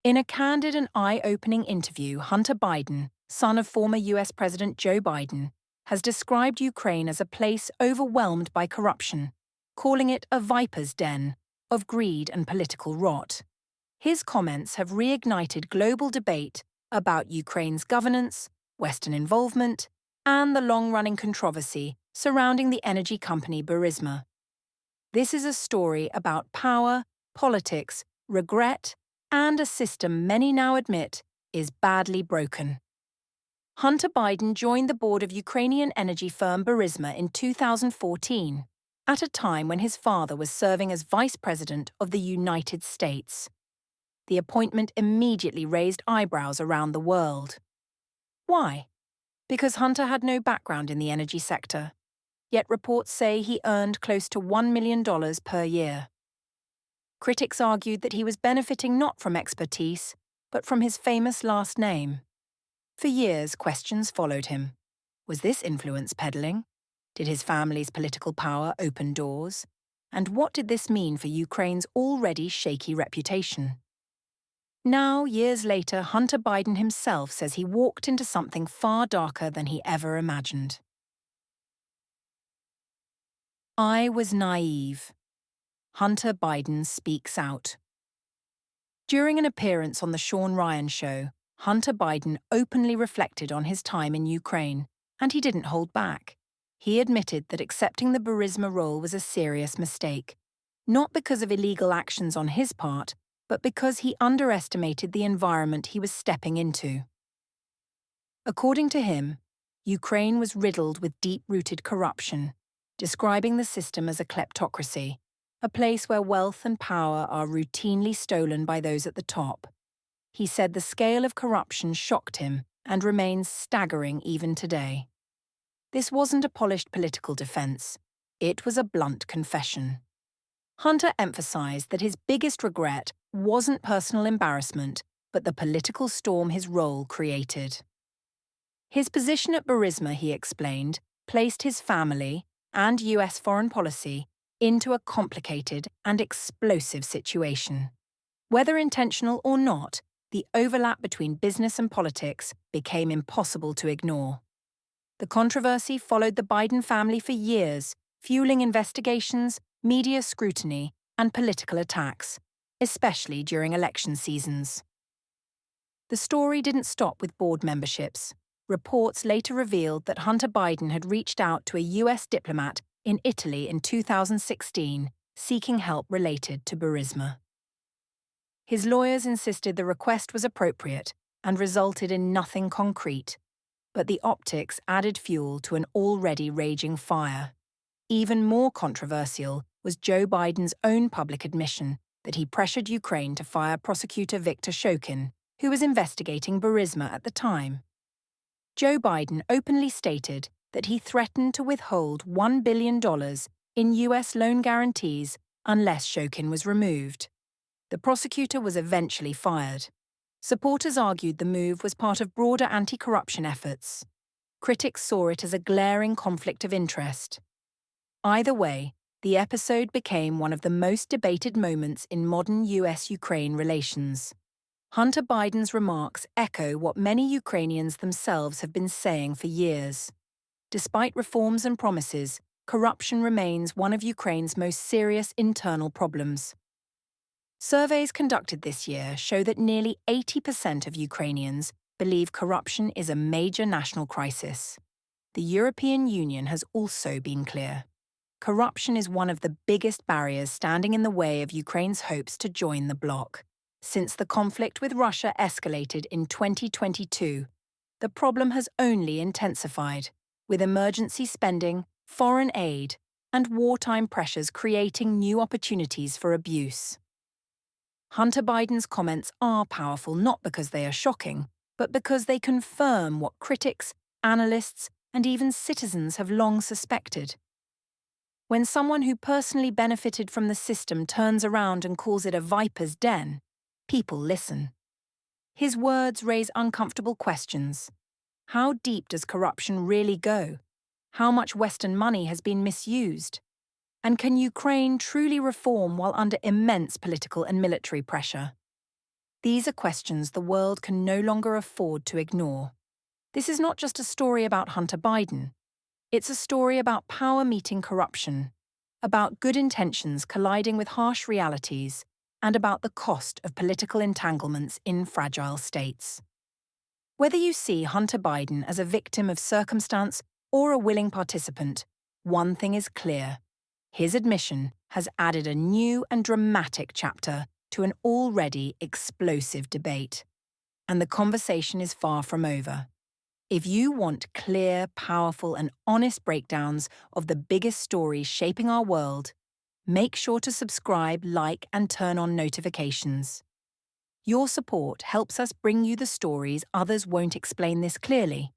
In a candid and eye-opening interview, Hunter Biden, son of former US President Joe Biden, has described Ukraine as a place overwhelmed by corruption, calling it a viper's den of greed and political rot. His comments have reignited global debate about Ukraine's governance, Western involvement, and the long-running controversy surrounding the energy company Burisma. This is a story about power, politics, regret, and a system many now admit is badly broken. Hunter Biden joined the board of Ukrainian energy firm Burisma in 2014, at a time when his father was serving as vice president of the United States. The appointment immediately raised eyebrows around the world. Why? Because Hunter had no background in the energy sector, yet reports say he earned close to $1 million per year. Critics argued that he was benefiting not from expertise, but from his famous last name. For years, questions followed him. Was this influence peddling? Did his family's political power open doors? And what did this mean for Ukraine's already shaky reputation? Now, years later, Hunter Biden himself says he walked into something far darker than he ever imagined. I was naive. Hunter Biden speaks out. During an appearance on The Sean Ryan Show, Hunter Biden openly reflected on his time in Ukraine, and he didn't hold back. He admitted that accepting the Burisma role was a serious mistake, not because of illegal actions on his part, but because he underestimated the environment he was stepping into. According to him, Ukraine was riddled with deep-rooted corruption, describing the system as a kleptocracy, a place where wealth and power are routinely stolen by those at the top. He said the scale of corruption shocked him and remains staggering even today. This wasn't a polished political defense. It was a blunt confession. Hunter emphasized that his biggest regret wasn't personal embarrassment, but the political storm his role created. His position at Burisma, he explained, placed his family and US foreign policy into a complicated and explosive situation. Whether intentional or not, the overlap between business and politics became impossible to ignore. The controversy followed the Biden family for years, fueling investigations, media scrutiny, and political attacks, especially during election seasons. The story didn't stop with board memberships. Reports later revealed that Hunter Biden had reached out to a US diplomat in Italy in 2016, seeking help related to Burisma. His lawyers insisted the request was appropriate and resulted in nothing concrete, but the optics added fuel to an already raging fire. Even more controversial was Joe Biden's own public admission that he pressured Ukraine to fire prosecutor Viktor Shokin, who was investigating Burisma at the time. Joe Biden openly stated that he threatened to withhold $1 billion in US loan guarantees unless Shokin was removed. The prosecutor was eventually fired. Supporters argued the move was part of broader anti-corruption efforts. Critics saw it as a glaring conflict of interest. Either way, the episode became one of the most debated moments in modern US-Ukraine relations. Hunter Biden's remarks echo what many Ukrainians themselves have been saying for years. Despite reforms and promises, corruption remains one of Ukraine's most serious internal problems. Surveys conducted this year show that nearly 80% of Ukrainians believe corruption is a major national crisis. The European Union has also been clear. Corruption is one of the biggest barriers standing in the way of Ukraine's hopes to join the bloc. Since the conflict with Russia escalated in 2022, the problem has only intensified, with emergency spending, foreign aid, and wartime pressures creating new opportunities for abuse. Hunter Biden's comments are powerful not because they are shocking, but because they confirm what critics, analysts, and even citizens have long suspected. When someone who personally benefited from the system turns around and calls it a viper's den, people listen. His words raise uncomfortable questions. How deep does corruption really go? How much Western money has been misused? And can Ukraine truly reform while under immense political and military pressure? These are questions the world can no longer afford to ignore. This is not just a story about Hunter Biden. It's a story about power meeting corruption, about good intentions colliding with harsh realities, and about the cost of political entanglements in fragile states. Whether you see Hunter Biden as a victim of circumstance or a willing participant, one thing is clear. His admission has added a new and dramatic chapter to an already explosive debate. And the conversation is far from over. If you want clear, powerful, and honest breakdowns of the biggest stories shaping our world, make sure to subscribe, like, and turn on notifications. Your support helps us bring you the stories others won't explain this clearly.